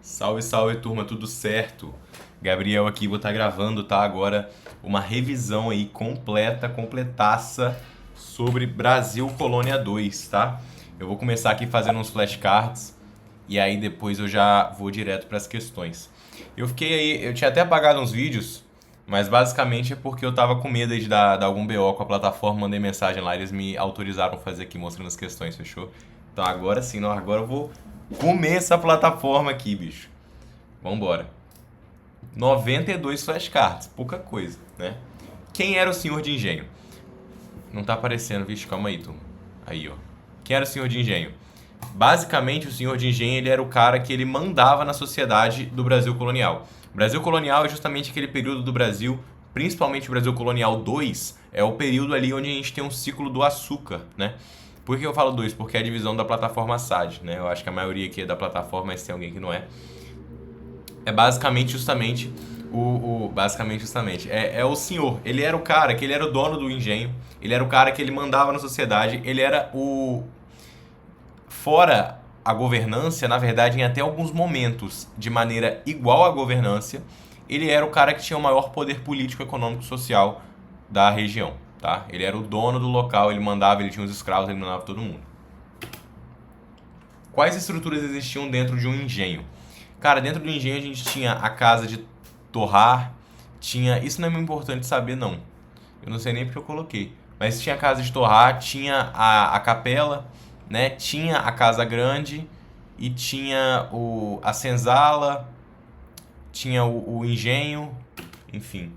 Salve, salve, turma, tudo certo? Gabriel aqui, vou estar gravando, tá? Agora uma revisão aí completa, completaça sobre Brasil Colônia 2, tá? Eu vou começar aqui fazendo uns flashcards e aí depois eu já vou direto para as questões. Eu fiquei aí, eu tinha até apagado uns vídeos, mas basicamente é porque eu tava com medo aí de dar algum BO com a plataforma, mandei mensagem lá, eles me autorizaram a fazer aqui mostrando as questões, fechou? Então agora sim, não, agora eu vou comer essa plataforma aqui, bicho. Vambora. 92 flashcards, pouca coisa, né? Quem era o senhor de engenho? Não tá aparecendo, vixe, calma aí, turma. Aí, ó. Quem era o senhor de engenho? Basicamente, o senhor de engenho ele era o cara que ele mandava na sociedade do Brasil colonial. O Brasil colonial é justamente aquele período do Brasil, principalmente o Brasil colonial 2, é o período ali onde a gente tem um ciclo do açúcar, né? Por que eu falo 2? Porque é a divisão da plataforma SAD, né? Eu acho que a maioria aqui é da plataforma, mas tem alguém que não é. É basicamente justamente basicamente justamente é o senhor. Ele era o cara que ele era o dono do engenho, ele era o cara que ele mandava na sociedade, ele era o fora a governância, na verdade, em até alguns momentos, de maneira igual à governância, ele era o cara que tinha o maior poder político, econômico e social da região, tá? Ele era o dono do local, ele mandava, ele tinha os escravos, ele mandava todo mundo. Quais estruturas existiam dentro de um engenho? Cara, dentro do engenho a gente tinha a casa de torrar, tinha... Isso não é muito importante saber, não. Eu não sei nem porque eu coloquei. Mas tinha a casa de torrar, tinha a capela, né? Tinha a casa grande e tinha a senzala, tinha o engenho, enfim.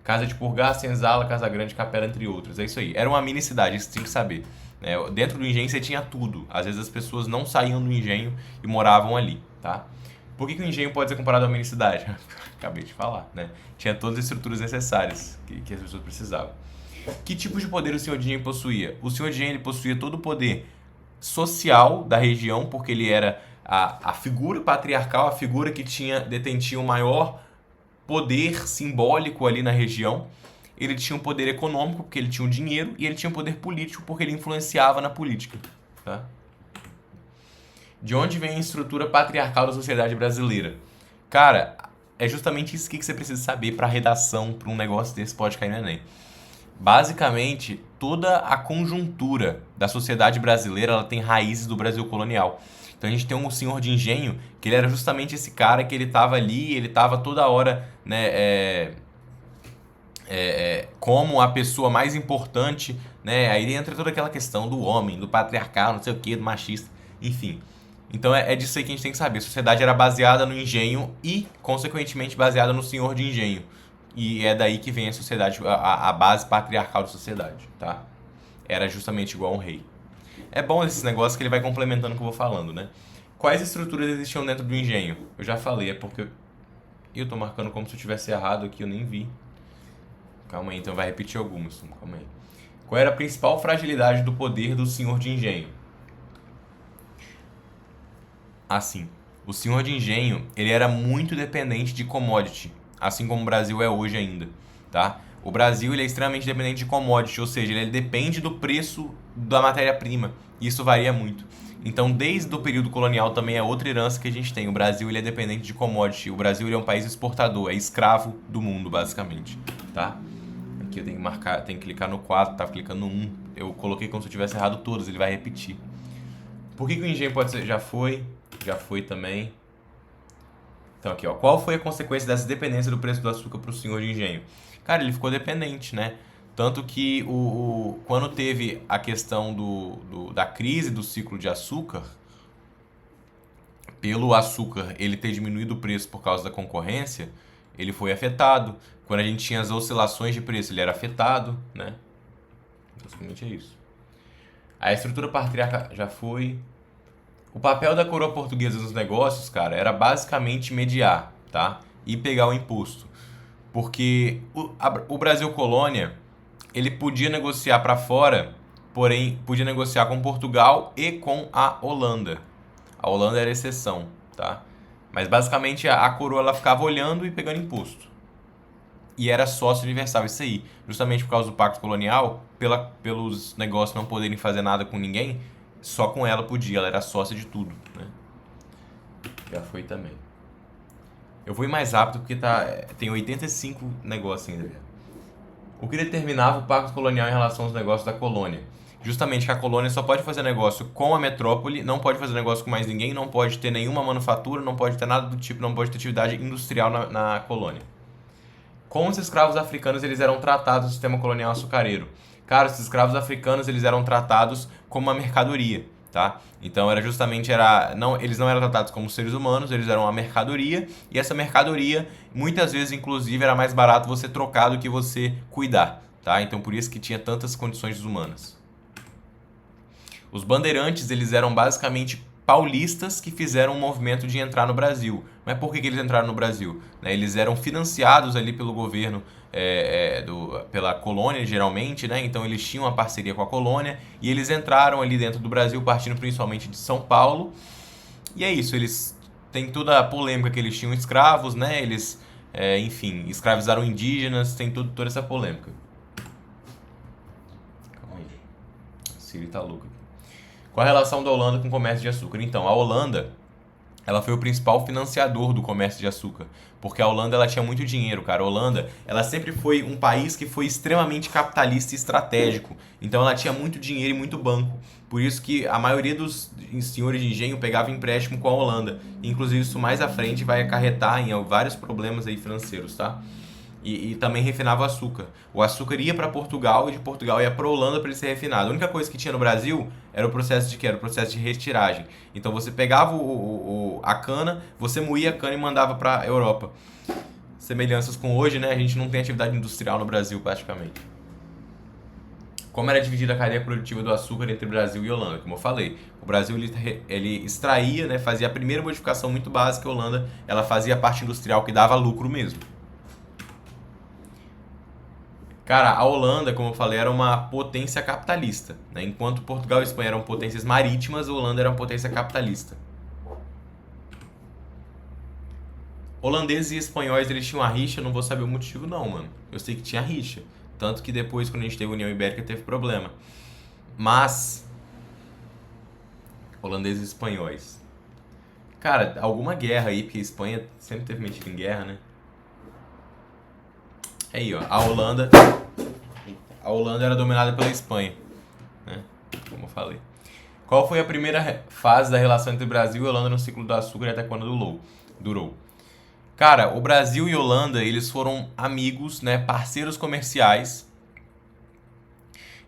Casa de purgar, senzala, casa grande, capela, entre outros. É isso aí. Era uma mini cidade, isso você tem que saber. Dentro do engenho você tinha tudo. Às vezes as pessoas não saíam do engenho e moravam ali, tá? Por que o engenho pode ser comparado a uma mini cidade? Acabei de falar, né? Tinha todas as estruturas necessárias que as pessoas precisavam. Que tipo de poder o senhor de engenho possuía? O senhor de engenho ele possuía todo o poder social da região, porque ele era a figura patriarcal, a figura que detentia o maior poder simbólico ali na região. Ele tinha um poder econômico, porque ele tinha o dinheiro, e ele tinha um poder político, porque ele influenciava na política. Tá? De onde vem a estrutura patriarcal da sociedade brasileira? Cara, é justamente isso que você precisa saber para redação, para um negócio desse pode cair no Enem. Basicamente, toda a conjuntura da sociedade brasileira ela tem raízes do Brasil colonial. Então a gente tem um senhor de engenho que ele era justamente esse cara que ele estava ali, ele estava toda hora, né, como a pessoa mais importante, né? Aí entra toda aquela questão do homem, do patriarcal, não sei o que, do machista, enfim. Então é disso aí que a gente tem que saber. A sociedade era baseada no engenho e, consequentemente, baseada no senhor de engenho. E é daí que vem a sociedade, a base patriarcal da sociedade, tá? Era justamente igual a um rei. É bom esses negócios que ele vai complementando o que eu vou falando, né? Quais estruturas existiam dentro do engenho? Eu já falei, é porque eu tô marcando como se eu tivesse errado aqui, eu nem vi. Calma aí, então vai repetir algumas. Calma aí. Qual era a principal fragilidade do poder do senhor de engenho? Assim, o senhor de engenho, ele era muito dependente de commodity, assim como o Brasil é hoje ainda, tá? O Brasil ele é extremamente dependente de commodity, ou seja, ele depende do preço da matéria-prima. E isso varia muito. Então, desde o período colonial também é outra herança que a gente tem. O Brasil ele é dependente de commodity. O Brasil ele é um país exportador, é escravo do mundo, basicamente, tá? Aqui eu tenho que marcar, tenho que clicar no 4, tava clicando no 1. Eu coloquei como se eu tivesse errado todos, ele vai repetir. Por que o engenho pode ser? Já foi também. Então aqui, ó. Qual foi a consequência dessa dependência do preço do açúcar para o senhor de engenho? Cara, ele ficou dependente, né? Tanto que quando teve a questão da crise do ciclo de açúcar, pelo açúcar ele ter diminuído o preço por causa da concorrência, ele foi afetado. Quando a gente tinha as oscilações de preço, ele era afetado, né? Basicamente é isso. A estrutura patriarcal já foi. O papel da coroa portuguesa nos negócios, cara, era basicamente mediar, tá? E pegar o imposto. Porque o Brasil colônia, ele podia negociar para fora, porém podia negociar com Portugal e com a Holanda. A Holanda era exceção, tá? Mas basicamente a coroa ela ficava olhando e pegando imposto. E era sócio universal, isso aí. Justamente por causa do pacto colonial, pelos negócios não poderem fazer nada com ninguém, só com ela podia, ela era sócia de tudo, né? Já foi também. Eu vou ir mais rápido porque tem 85 negócios ainda. O que determinava o pacto colonial em relação aos negócios da colônia? Justamente que a colônia só pode fazer negócio com a metrópole, não pode fazer negócio com mais ninguém, não pode ter nenhuma manufatura, não pode ter nada do tipo, não pode ter atividade industrial na colônia. Como os escravos africanos eles eram tratados no sistema colonial açucareiro? Cara, os escravos africanos eles eram tratados como uma mercadoria, tá? Então eles não eram tratados como seres humanos, eles eram uma mercadoria e essa mercadoria muitas vezes inclusive era mais barato você trocar do que você cuidar, tá? Então por isso que tinha tantas condições desumanas. Os bandeirantes eles eram basicamente paulistas que fizeram um movimento de entrar no Brasil. Mas por que eles entraram no Brasil? Eles eram financiados ali pelo governo, pela colônia geralmente, né? Então eles tinham uma parceria com a colônia e eles entraram ali dentro do Brasil, partindo principalmente de São Paulo. E é isso, eles têm toda a polêmica que eles tinham escravos, né? Eles, enfim, escravizaram indígenas, tem toda essa polêmica. Calma aí, a Siri tá louca. Qual a relação da Holanda com o comércio de açúcar? Então, a Holanda, ela foi o principal financiador do comércio de açúcar, porque a Holanda ela tinha muito dinheiro, cara. A Holanda, ela sempre foi um país que foi extremamente capitalista e estratégico. Então, ela tinha muito dinheiro e muito banco. Por isso que a maioria dos senhores de engenho pegava empréstimo com a Holanda. Inclusive, isso mais à frente vai acarretar em vários problemas aí financeiros, tá? E também refinava o açúcar. O açúcar ia para Portugal e de Portugal ia para Holanda para ele ser refinado. A única coisa que tinha no Brasil era o processo de quê? Era o processo de retiragem. Então você pegava a cana, você moía a cana e mandava para a Europa. Semelhanças com hoje, né? A gente não tem atividade industrial no Brasil praticamente. Como era dividida a cadeia produtiva do açúcar entre Brasil e Holanda? Como eu falei, o Brasil ele extraía, né, fazia a primeira modificação muito básica, a Holanda ela fazia a parte industrial que dava lucro mesmo. Cara, a Holanda, como eu falei, era uma potência capitalista, né? Enquanto Portugal e Espanha eram potências marítimas, a Holanda era uma potência capitalista. Holandeses e espanhóis, eles tinham a rixa, eu não vou saber o motivo não, mano. Eu sei que tinha rixa. Tanto que depois, quando a gente teve a União Ibérica, teve problema. Mas... holandeses e espanhóis. Cara, alguma guerra aí, porque a Espanha sempre teve metido em guerra, né? Aí, ó, a Holanda era dominada pela Espanha, né? Como eu falei. Qual foi a primeira fase da relação entre Brasil e Holanda no ciclo do açúcar e até quando durou? Cara, o Brasil e Holanda, eles foram amigos, né, parceiros comerciais.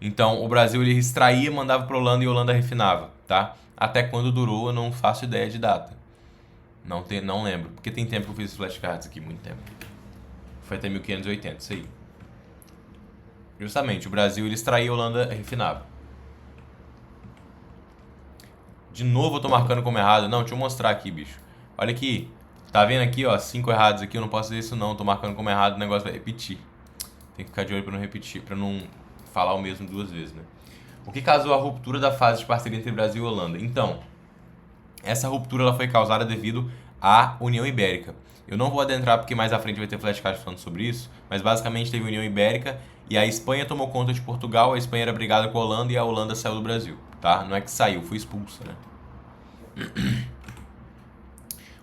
Então, o Brasil ele extraía, mandava para Holanda e a Holanda refinava, tá? Até quando durou, eu não faço ideia de data. Não lembro, porque tem tempo que eu fiz flashcards aqui, muito tempo. Foi até 1580, isso aí. Justamente, o Brasil ele extraía, a Holanda refinava. De novo eu tô marcando como errado. Não, deixa eu mostrar aqui, bicho. Olha aqui. Tá vendo aqui, ó, 5 errados aqui. Eu não posso fazer isso não, tô marcando como errado, o negócio vai repetir. Tem que ficar de olho pra não repetir, pra não falar o mesmo duas vezes, né? O que causou a ruptura da fase de parceria entre Brasil e Holanda? Então, essa ruptura ela foi causada devido à União Ibérica. Eu não vou adentrar porque mais à frente vai ter flashcard falando sobre isso, mas basicamente teve a União Ibérica e a Espanha tomou conta de Portugal, a Espanha era brigada com a Holanda e a Holanda saiu do Brasil, tá? Não é que saiu, foi expulsa, né?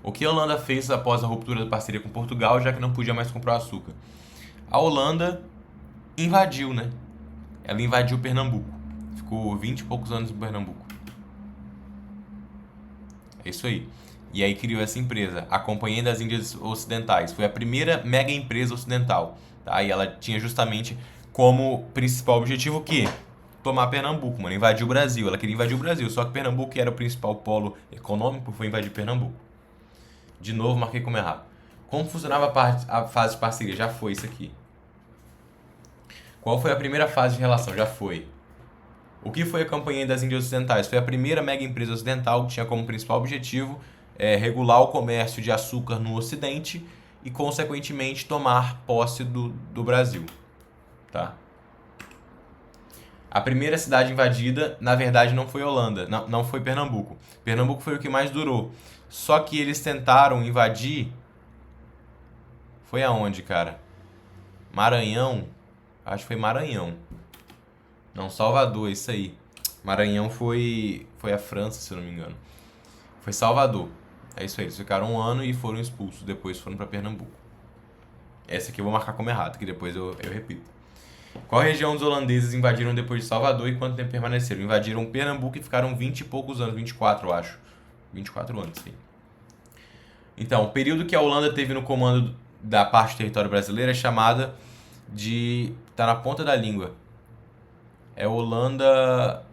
O que a Holanda fez após a ruptura da parceria com Portugal, já que não podia mais comprar açúcar? A Holanda invadiu, né? Ela invadiu Pernambuco. Ficou 20 e poucos anos em Pernambuco. É isso aí. E aí criou essa empresa, a Companhia das Índias Ocidentais. Foi a primeira mega empresa ocidental. Tá? E ela tinha justamente como principal objetivo o quê? Tomar Pernambuco, mano. Invadir o Brasil. Ela queria invadir o Brasil. Só que Pernambuco, que era o principal polo econômico, foi invadir Pernambuco. De novo, marquei como errado. Como funcionava a fase de parceria? Já foi isso aqui. Qual foi a primeira fase de relação? Já foi. O que foi a Companhia das Índias Ocidentais? Foi a primeira mega empresa ocidental que tinha como principal objetivo regular o comércio de açúcar no Ocidente e, consequentemente, tomar posse do Brasil. Tá? A primeira cidade invadida, na verdade, não foi Holanda, não foi Pernambuco. Pernambuco foi o que mais durou. Só que eles tentaram invadir... Foi aonde, cara? Maranhão? Acho que foi Maranhão. Não, Salvador, isso aí. Maranhão foi a França, se eu não me engano. Foi Salvador. É isso aí, eles ficaram um ano e foram expulsos, depois foram para Pernambuco. Essa aqui eu vou marcar como errado, que depois eu repito. Qual região os holandeses invadiram depois de Salvador e quanto tempo permaneceram? Invadiram Pernambuco e ficaram 20 e poucos anos, 24 eu acho. 24 anos, sim. Então, o período que a Holanda teve no comando da parte do território brasileiro é chamada de... tá na ponta da língua. É Holanda...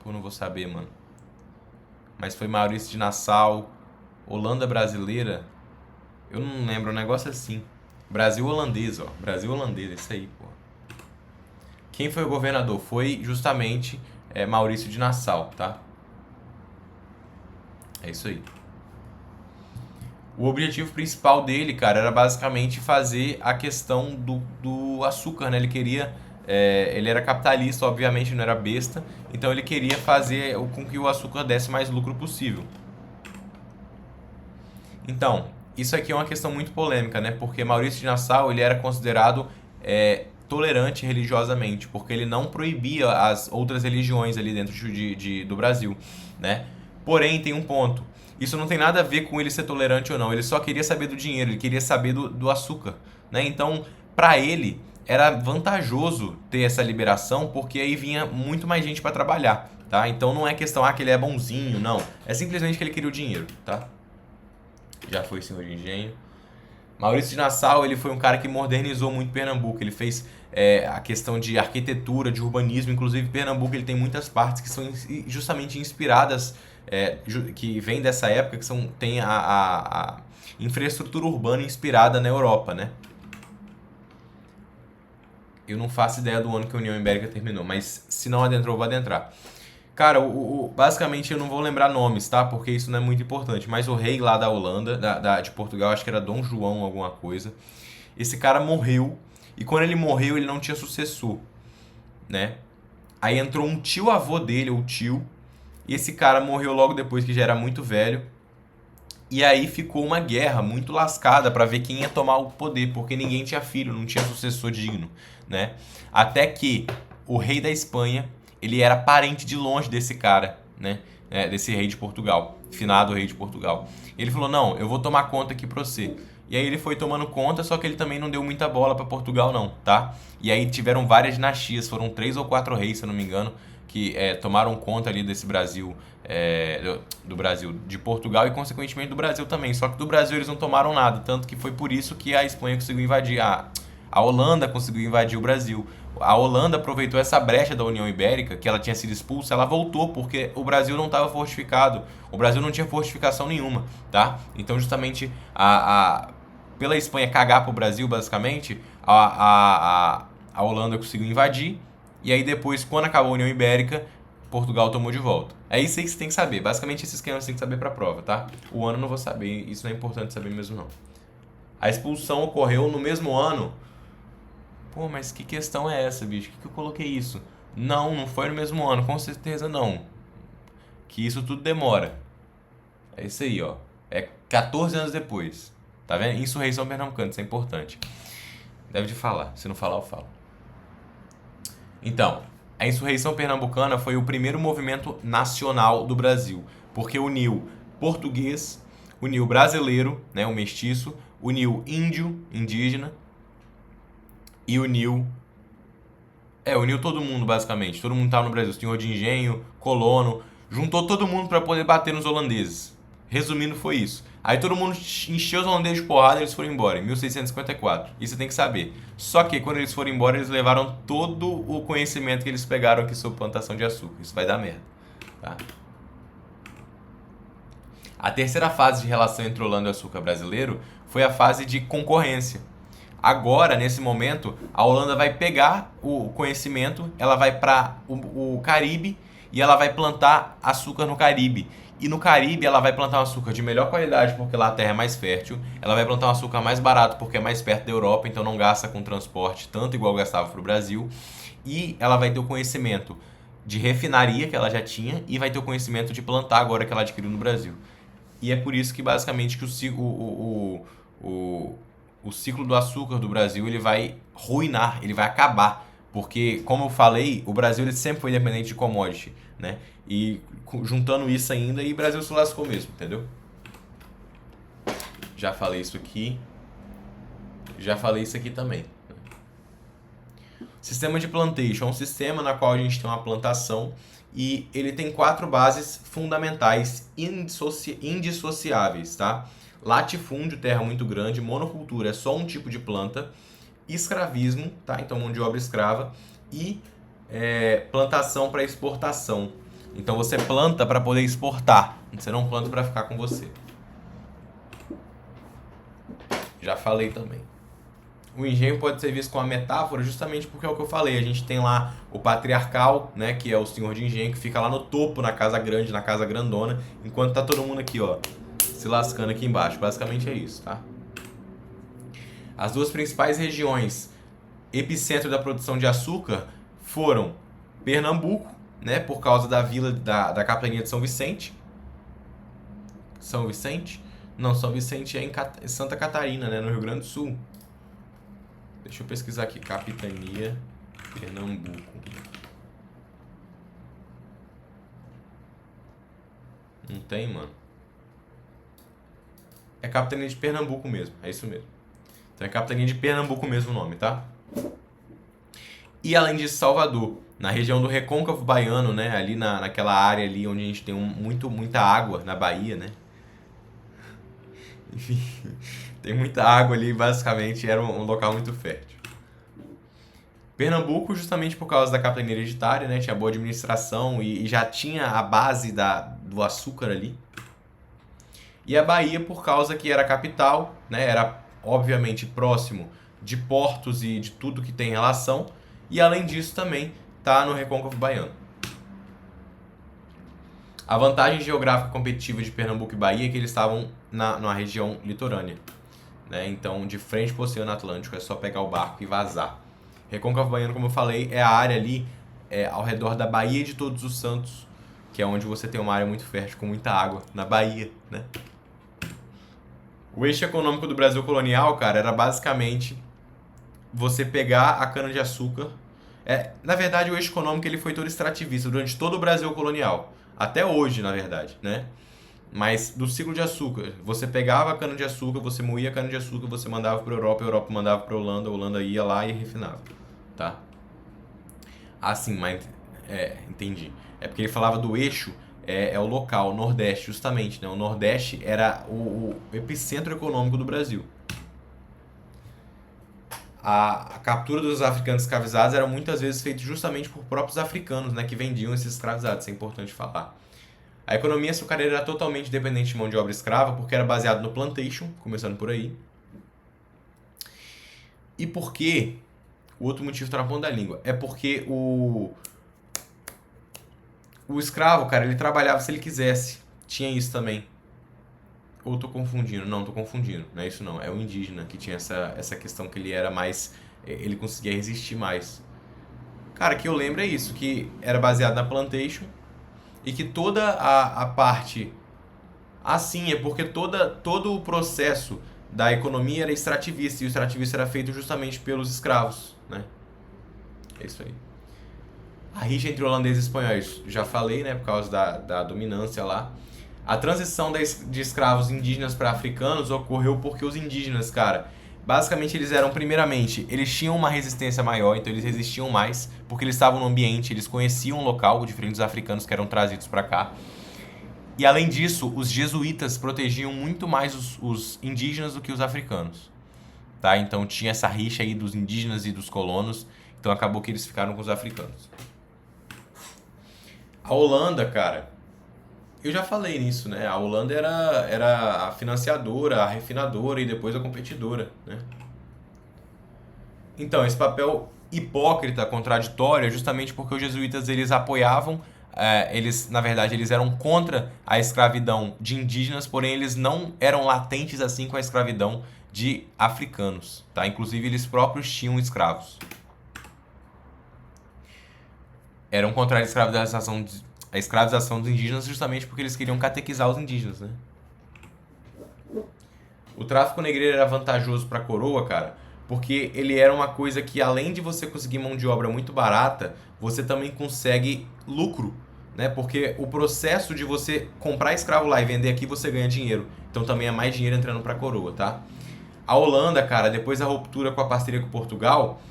Pô, não vou saber, mano. Mas foi Maurício de Nassau. Holanda brasileira? Eu não lembro, um negócio assim. Brasil holandês, ó. Brasil holandês, isso aí, pô. Quem foi o governador? Foi justamente Maurício de Nassau, tá? É isso aí. O objetivo principal dele, cara, era basicamente fazer a questão do açúcar, né? Ele queria... ele era capitalista, obviamente, não era besta. Então ele queria fazer com que o açúcar desse mais lucro possível. Então, isso aqui é uma questão muito polêmica, né? Porque Maurício de Nassau, ele era considerado tolerante religiosamente, porque ele não proibia as outras religiões ali dentro do Brasil, né? Porém, tem um ponto. Isso não tem nada a ver com ele ser tolerante ou não. Ele só queria saber do dinheiro, ele queria saber do açúcar, né? Então, para ele, era vantajoso ter essa liberação, porque aí vinha muito mais gente para trabalhar, tá? Então não é questão, que ele é bonzinho, não. É simplesmente que ele queria o dinheiro, tá? Já foi senhor de engenho. Maurício de Nassau, ele foi um cara que modernizou muito Pernambuco. Ele fez a questão de arquitetura, de urbanismo. Inclusive, Pernambuco ele tem muitas partes que são justamente inspiradas, que vêm dessa época, que tem a infraestrutura urbana inspirada na Europa, né? Eu não faço ideia do ano que a União Ibérica terminou, mas se não adentrou, eu vou adentrar. Cara, basicamente eu não vou lembrar nomes, tá? Porque isso não é muito importante. Mas o rei lá da Holanda, de Portugal, acho que era Dom João alguma coisa. Esse cara morreu. E quando ele morreu, ele não tinha sucessor, né? Aí entrou um tio-avô dele, ou tio. E esse cara morreu logo depois, que já era muito velho. E aí ficou uma guerra muito lascada para ver quem ia tomar o poder. Porque ninguém tinha filho, não tinha sucessor digno, né? Até que o rei da Espanha... ele era parente de longe desse cara, né? Desse rei de Portugal, finado rei de Portugal. Ele falou, não, eu vou tomar conta aqui pra você. E aí ele foi tomando conta, só que ele também não deu muita bola pra Portugal não, tá? E aí tiveram várias dinastias, foram 3 ou 4 reis, se eu não me engano, que tomaram conta ali desse Brasil, do Brasil, de Portugal e consequentemente do Brasil também. Só que do Brasil eles não tomaram nada, tanto que foi por isso que a Espanha conseguiu invadir, a Holanda conseguiu invadir o Brasil. A Holanda aproveitou essa brecha da União Ibérica, que ela tinha sido expulsa, ela voltou porque o Brasil não estava fortificado. O Brasil não tinha fortificação nenhuma, tá? Então, justamente, pela Espanha cagar pro Brasil, basicamente, a Holanda conseguiu invadir. E aí depois, quando acabou a União Ibérica, Portugal tomou de volta. É isso aí que você tem que saber. Basicamente, esses esquema você tem que saber pra prova, tá? O ano eu não vou saber, isso não é importante saber mesmo, não. A expulsão ocorreu no mesmo ano. Pô, mas que questão é essa, bicho? Que eu coloquei isso? Não, não foi no mesmo ano, com certeza não. Que isso tudo demora. É isso aí, ó. É 14 anos depois. Tá vendo? Insurreição Pernambucana, isso é importante. Deve de falar, se não falar eu falo. Então, a Insurreição Pernambucana foi o primeiro movimento nacional do Brasil, porque uniu português, uniu brasileiro, né, o mestiço, uniu índio, indígena, e uniu todo mundo, basicamente. Todo mundo tava no Brasil. Senhor de engenho, colono. Juntou todo mundo para poder bater nos holandeses. Resumindo, foi isso. Aí todo mundo encheu os holandeses de porrada e eles foram embora, em 1654. Isso você tem que saber. Só que quando eles foram embora, eles levaram todo o conhecimento que eles pegaram aqui sobre plantação de açúcar. Isso vai dar merda, tá? A terceira fase de relação entre Holanda e o açúcar brasileiro foi a fase de concorrência. Agora, nesse momento, a Holanda vai pegar o conhecimento, ela vai para o Caribe e ela vai plantar açúcar no Caribe. E no Caribe ela vai plantar um açúcar de melhor qualidade porque lá a terra é mais fértil. Ela vai plantar um açúcar mais barato porque é mais perto da Europa, então não gasta com transporte tanto igual gastava para o Brasil. E ela vai ter o conhecimento de refinaria que ela já tinha e vai ter o conhecimento de plantar agora que ela adquiriu no Brasil. E é por isso que basicamente que o ciclo do açúcar do Brasil ele vai ruinar, ele vai acabar, Porque, como eu falei, o Brasil ele sempre foi dependente de commodity, né? E juntando isso ainda, e o Brasil se lascou mesmo, entendeu? Já falei isso aqui. Já falei isso aqui também. Sistema de plantation é um sistema na qual a gente tem uma plantação e ele tem 4 bases fundamentais indissociáveis, tá? Latifúndio, terra muito grande, monocultura é só um tipo de planta, escravismo, tá? Então mão de obra escrava e plantação para exportação. Então você planta para poder exportar, você não planta para ficar com você. Já falei também. O engenho pode ser visto como uma metáfora justamente porque é o que eu falei. A gente tem lá o patriarcal, né, que é o senhor de engenho, que fica lá no topo, na casa grande, na casa grandona, enquanto tá todo mundo aqui, ó, se lascando aqui embaixo. Basicamente é isso, tá? As duas principais regiões epicentro da produção de açúcar foram Pernambuco, né, por causa da vila da capitania de São Vicente. São Vicente? Não, São Vicente é em Santa Catarina, né, no Rio Grande do Sul. Deixa eu pesquisar aqui, capitania Pernambuco. Não tem, mano. É capitania de Pernambuco mesmo, é isso mesmo. Então é capitania de Pernambuco mesmo o nome, tá? E além disso, Salvador, na região do Recôncavo Baiano, né? Ali naquela área ali onde a gente tem muita água na Bahia, né? Enfim, tem muita água ali, basicamente era um local muito fértil. Pernambuco, justamente por causa da capitania hereditária, né? Tinha boa administração e já tinha a base do açúcar ali. E a Bahia, por causa que era a capital, né? Era obviamente próximo de portos e de tudo que tem relação. E além disso também está no Recôncavo Baiano. A vantagem geográfica competitiva de Pernambuco e Bahia é que eles estavam numa região litorânea, né? Então, de frente para o Oceano Atlântico, é só pegar o barco e vazar. Recôncavo Baiano, como eu falei, é a área ali ao redor da Baía de Todos os Santos, que é onde você tem uma área muito fértil com muita água, na Bahia, né? O eixo econômico do Brasil colonial, cara, era basicamente você pegar a cana-de-açúcar. Na verdade, o eixo econômico ele foi todo extrativista durante todo o Brasil colonial. Até hoje, na verdade, né? Mas do ciclo de açúcar, você pegava a cana-de-açúcar, você moía a cana-de-açúcar, você mandava para a Europa mandava para a Holanda ia lá e refinava, tá? Assim, mas... entendi. É porque ele falava do eixo, o local, o Nordeste, justamente, né? O Nordeste era o epicentro econômico do Brasil. A captura dos africanos escravizados era muitas vezes feita justamente por próprios africanos, né, que vendiam esses escravizados, isso é importante falar. A economia açucareira era totalmente dependente de mão de obra escrava, porque era baseado no plantation, começando por aí. E por quê? O outro motivo está na ponta da língua. É porque o escravo, cara, ele trabalhava se ele quisesse. Tinha isso também. Ou tô confundindo? Não, tô confundindo. Não é isso não. É o indígena que tinha essa questão que ele era mais... Ele conseguia resistir mais. Cara, que eu lembro é isso. Que era baseado na plantation. E que toda a parte... Assim, é porque todo o processo da economia era extrativista. E o extrativista era feito justamente pelos escravos, né? É isso aí. A rixa entre holandeses e espanhóis. Já falei, né? Por causa da dominância lá. A transição de escravos indígenas para africanos ocorreu porque os indígenas, cara, basicamente eles eram, primeiramente, eles tinham uma resistência maior, então eles resistiam mais, porque eles estavam no ambiente, eles conheciam o local, diferente dos africanos que eram trazidos para cá. E além disso, os jesuítas protegiam muito mais os indígenas do que os africanos, tá? Então tinha essa rixa aí dos indígenas e dos colonos, então acabou que eles ficaram com os africanos. A Holanda, cara... Eu já falei nisso, né? A Holanda era a financiadora, a refinadora e depois a competidora, né? Então, esse papel hipócrita, contraditório, é justamente porque os jesuítas eles apoiavam, na verdade, eles eram contra a escravidão de indígenas, porém eles não eram latentes assim com a escravidão de africanos, tá? Inclusive, eles próprios tinham escravos. Eram contra a escravização dos indígenas justamente porque eles queriam catequizar os indígenas, né? O tráfico negreiro era vantajoso para a coroa, cara, porque ele era uma coisa que, além de você conseguir mão de obra muito barata, você também consegue lucro, né? Porque o processo de você comprar escravo lá e vender aqui, você ganha dinheiro. Então também é mais dinheiro entrando para a coroa, tá? A Holanda, cara, depois da ruptura com a parceria com Portugal,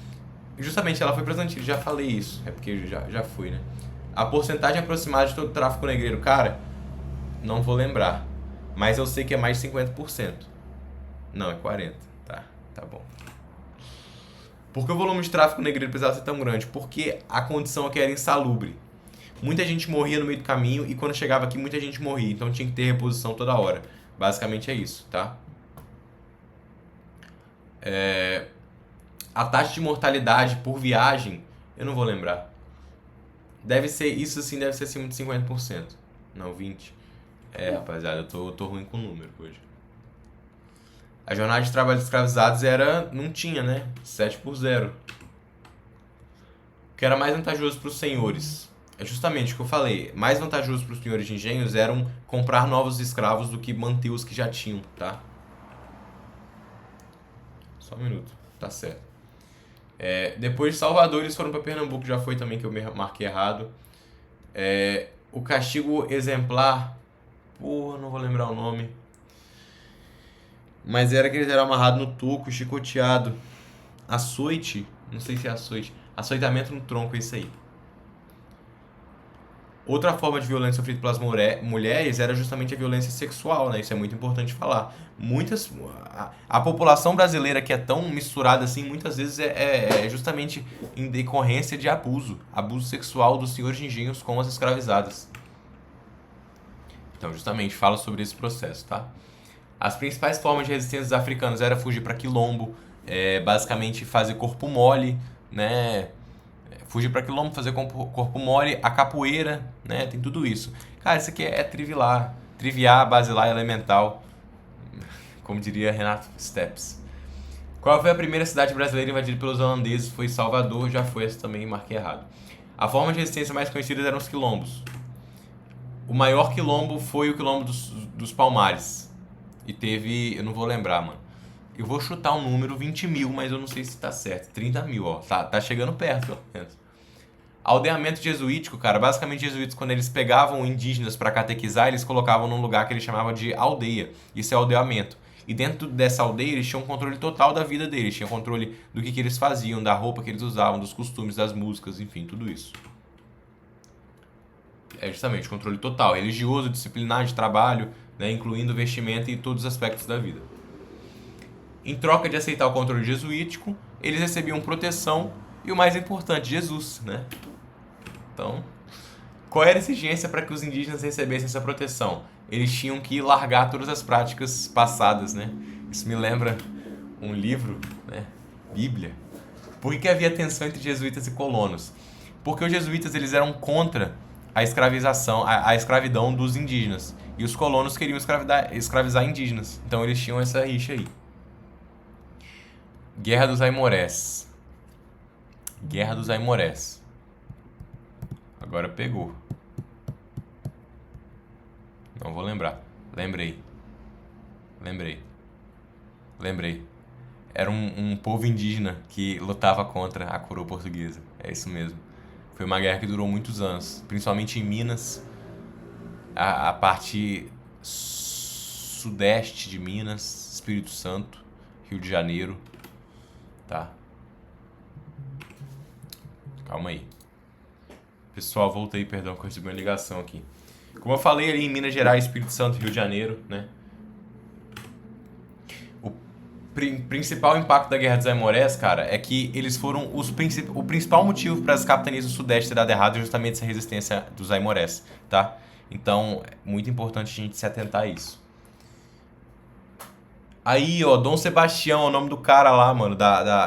justamente ela foi para as Antilhas, já falei isso, é porque já fui, né? A porcentagem aproximada de todo o tráfico negreiro, cara, não vou lembrar, mas eu sei que é mais de 50%. Não, é 40%, tá bom. Por que o volume de tráfico negreiro precisava ser tão grande? Porque a condição aqui era insalubre. Muita gente morria no meio do caminho e quando chegava aqui muita gente morria, então tinha que ter reposição toda hora. Basicamente é isso, tá? A taxa de mortalidade por viagem, eu não vou lembrar. Deve ser, isso sim deve ser acima de 50%. Não, 20%. Rapaziada, eu tô ruim com o número hoje. A jornada de trabalho dos escravizados não tinha, né? 7/0. O que era mais vantajoso para os senhores. É justamente o que eu falei. Mais vantajoso para os senhores de engenhos eram comprar novos escravos do que manter os que já tinham, tá? Só um minuto. Tá certo. Depois de Salvador, eles foram para Pernambuco. Já foi também que eu marquei errado. O castigo exemplar... Porra, não vou lembrar o nome. Mas era que eles eram amarrados no toco, chicoteado. Açoite? Não sei se é açoite. Açoitamento no tronco, é isso aí. Outra forma de violência sofrida pelas mulheres era justamente a violência sexual, né? Isso é muito importante falar. A população brasileira que é tão misturada assim, muitas vezes é justamente em decorrência de abuso sexual dos senhores de engenhos com as escravizadas. Então, justamente, fala sobre esse processo, tá? As principais formas de resistência dos africanos era fugir para quilombo, basicamente fazer corpo mole, né? Fugir para quilombo, fazer corpo mole, a capoeira, né? Tem tudo isso. Cara, isso aqui é triviar, basilar, elemental, como diria Renato Steps. Qual foi a primeira cidade brasileira invadida pelos holandeses? Foi Salvador, já foi, essa também marquei errado. A forma de resistência mais conhecida eram os quilombos. O maior quilombo foi o quilombo dos Palmares. E teve, eu não vou lembrar, mano. Eu vou chutar um número, 20 mil, mas eu não sei se tá certo. 30 mil, ó. Tá chegando perto, pelo menos. Aldeamento jesuítico, cara. Basicamente, jesuítas, quando eles pegavam indígenas pra catequizar, eles colocavam num lugar que eles chamavam de aldeia. Isso é aldeamento. E dentro dessa aldeia, eles tinham controle total da vida deles. Tinham controle do que eles faziam, da roupa que eles usavam, dos costumes, das músicas, enfim, tudo isso. É justamente controle total, religioso, disciplinar, de trabalho, né, incluindo vestimenta e todos os aspectos da vida. Em troca de aceitar o controle jesuítico, eles recebiam proteção e o mais importante, Jesus, né? Então, qual era a exigência para que os indígenas recebessem essa proteção? Eles tinham que largar todas as práticas passadas, né? Isso me lembra um livro, né? Bíblia. Por que havia tensão entre jesuítas e colonos? Porque os jesuítas eles eram contra a escravização, a escravidão dos indígenas. E os colonos queriam escravizar indígenas. Então eles tinham essa rixa aí. Guerra dos Aimorés. Guerra dos Aimorés. Agora pegou. Não vou lembrar. Lembrei. Era um povo indígena que lutava contra a coroa portuguesa. É isso mesmo. Foi uma guerra que durou muitos anos, principalmente em Minas, a parte sudeste de Minas, Espírito Santo, Rio de Janeiro, tá? Calma aí. Pessoal, voltei, perdão, que eu recebi uma ligação aqui. Como eu falei ali em Minas Gerais, Espírito Santo, Rio de Janeiro, né? O principal impacto da Guerra dos Aimorés, cara, é que eles foram o principal motivo para as capitanias do Sudeste ter dado errado é justamente essa resistência dos Aimorés, tá? Então, é muito importante a gente se atentar a isso. Aí, ó, Dom Sebastião é o nome do cara lá, mano,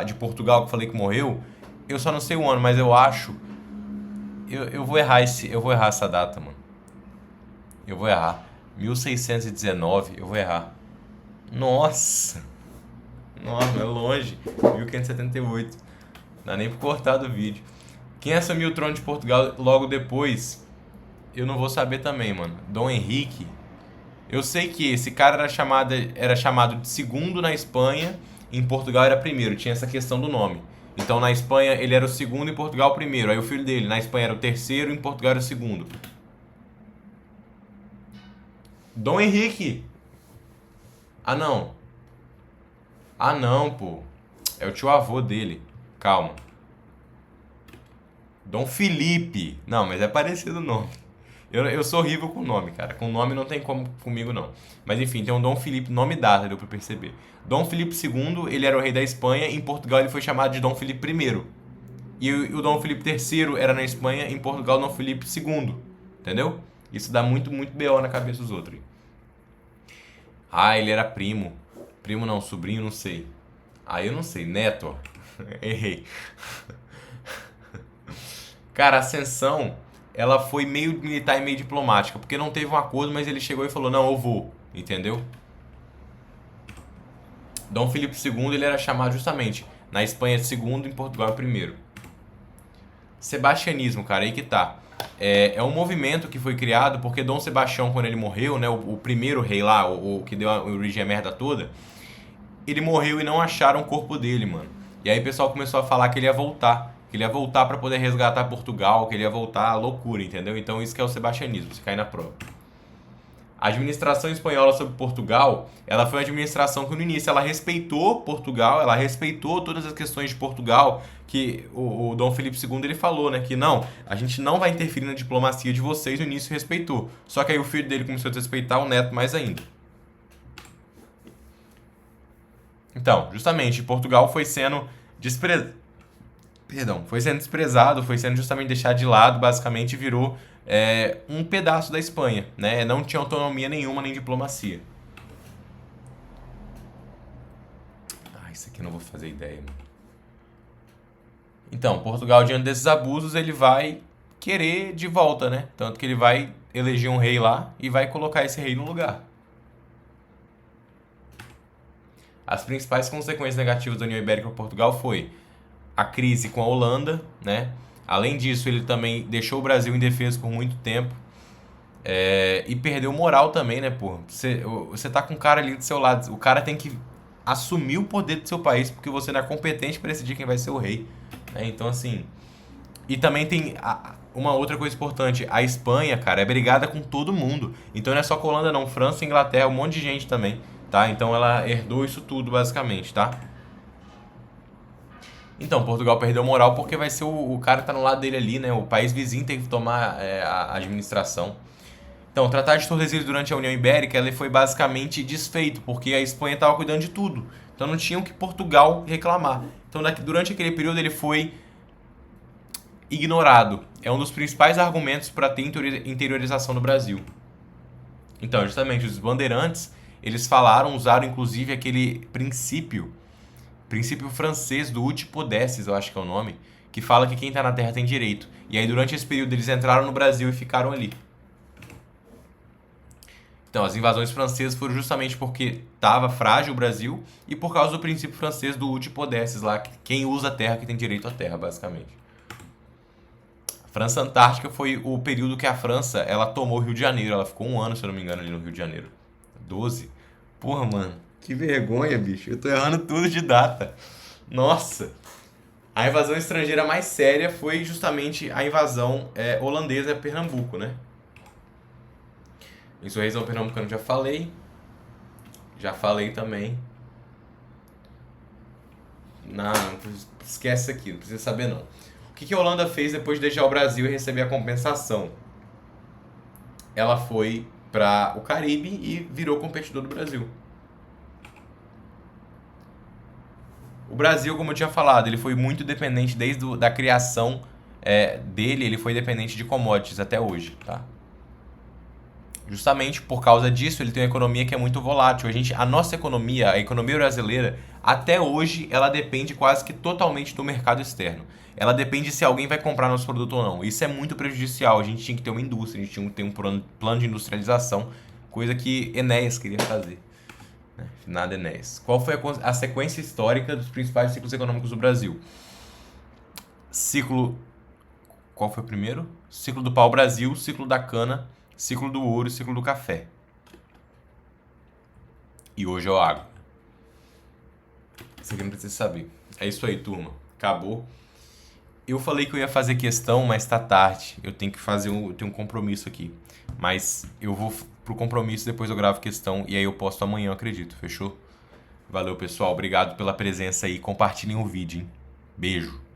de Portugal que eu falei que morreu. Eu só não sei o ano, mas eu acho... Eu vou errar essa data, mano. Eu vou errar. 1619, eu vou errar. Nossa, é longe. 1578. Não dá nem pra cortar do vídeo. Quem assumiu o trono de Portugal logo depois? Eu não vou saber também, mano. Dom Henrique. Eu sei que esse cara era chamado de segundo na Espanha, em Portugal era primeiro, tinha essa questão do nome. Então na Espanha ele era o segundo, em Portugal o primeiro. Aí o filho dele na Espanha era o terceiro, em Portugal era o segundo. Dom Henrique. Ah não. Ah não, pô. É o tio avô dele. Calma. Dom Felipe. Não, mas é parecido o nome. Eu sou horrível com nome, cara. Com nome não tem como comigo, não. Mas enfim, tem um Dom Felipe, nome e data, deu pra perceber. Dom Felipe II, ele era o rei da Espanha. Em Portugal ele foi chamado de Dom Felipe I. E o Dom Felipe III era na Espanha. Em Portugal, Dom Felipe II. Entendeu? Isso dá muito, muito BO na cabeça dos outros. Ah, ele era primo. Primo não, sobrinho, não sei. Ah, eu não sei. Neto, ó. Errei. Cara, a ascensão, ela foi meio militar e meio diplomática, porque não teve um acordo, mas ele chegou e falou, não, eu vou, entendeu? Dom Filipe II, ele era chamado justamente na Espanha segundo, em Portugal primeiro. Sebastianismo, cara, aí que tá. É um movimento que foi criado porque Dom Sebastião, quando ele morreu, né, o primeiro rei lá, o que deu a origem à merda toda, ele morreu e não acharam o corpo dele, mano. E aí o pessoal começou a falar que ele ia voltar. Que ele ia voltar pra poder resgatar Portugal, que ele ia voltar à loucura, entendeu? Então isso que é o sebastianismo, se cai na prova. A administração espanhola sobre Portugal, ela foi uma administração que no início ela respeitou Portugal, ela respeitou todas as questões de Portugal, que o Dom Felipe II ele falou, né, que não, a gente não vai interferir na diplomacia de vocês, no início respeitou. Só que aí o filho dele começou a desrespeitar, o neto mais ainda. Então, justamente, Portugal foi sendo desprezado. Perdão, foi sendo desprezado, foi sendo justamente deixado de lado, basicamente virou um pedaço da Espanha, né? Não tinha autonomia nenhuma nem diplomacia. Ah, isso aqui eu não vou fazer ideia, mano. Então, Portugal, diante desses abusos, ele vai querer de volta, né? Tanto que ele vai eleger um rei lá e vai colocar esse rei no lugar. As principais consequências negativas da União Ibérica para Portugal foi a crise com a Holanda, né? Além disso, ele também deixou o Brasil indefeso por muito tempo. E perdeu moral também, né, pô? Você tá com um cara ali do seu lado. O cara tem que assumir o poder do seu país porque você não é competente para decidir quem vai ser o rei. Né? Então, assim. E também tem uma outra coisa importante. A Espanha, cara, é brigada com todo mundo. Então não é só com a Holanda, não. França, Inglaterra, um monte de gente também, tá? Então ela herdou isso tudo, basicamente, tá? Então, Portugal perdeu moral porque vai ser o cara que tá no lado dele ali, né? O país vizinho tem que tomar a administração. Então, o Tratado de Tordesilhas durante a União Ibérica ele foi basicamente desfeito, porque a Espanha estava cuidando de tudo. Então não tinha o que Portugal reclamar. Então, durante aquele período ele foi ignorado. É um dos principais argumentos para ter interiorização no Brasil. Então, justamente, os bandeirantes, eles usaram inclusive aquele princípio francês do uti podesses, eu acho que é o nome, que fala que quem está na terra tem direito. E aí durante esse período eles entraram no Brasil e ficaram ali. Então, as invasões francesas foram justamente porque estava frágil o Brasil e por causa do princípio francês do uti podesses lá, que quem usa a terra que tem direito à terra, basicamente. A França Antártica foi o período que a França, ela tomou o Rio de Janeiro, ela ficou 1 ano, se eu não me engano, ali no Rio de Janeiro. 12. Porra, mano, que vergonha, bicho, eu tô errando tudo de data. Nossa. A invasão estrangeira mais séria foi justamente a invasão holandesa a Pernambuco, né? Insurreição pernambucana já falei. Já falei também. Não, esquece isso aqui, não precisa saber não. O que a Holanda fez depois de deixar o Brasil e receber a compensação? Ela foi para o Caribe e virou competidor do Brasil. O Brasil, como eu tinha falado, ele foi muito dependente desde da criação dele, ele foi dependente de commodities até hoje, tá? Justamente por causa disso, ele tem uma economia que é muito volátil. A nossa economia, a economia brasileira, até hoje, ela depende quase que totalmente do mercado externo. Ela depende se alguém vai comprar nosso produto ou não. Isso é muito prejudicial. A gente tinha que ter uma indústria, a gente tinha que ter um plano de industrialização, coisa que Enéas queria fazer. Nada Enéas. Qual foi a sequência histórica dos principais ciclos econômicos do Brasil? Qual foi o primeiro? Ciclo do pau-brasil, ciclo da cana, ciclo do ouro e ciclo do café. E hoje é o agro. Isso aqui não precisa saber. É isso aí, turma. Acabou. Eu falei que eu ia fazer questão, mas tá tarde. Eu tenho que fazer eu tenho um compromisso aqui. Mas eu vou pro compromisso, depois eu gravo questão e aí eu posto amanhã, eu acredito. Fechou? Valeu, pessoal. Obrigado pela presença aí. Compartilhem o vídeo, hein? Beijo.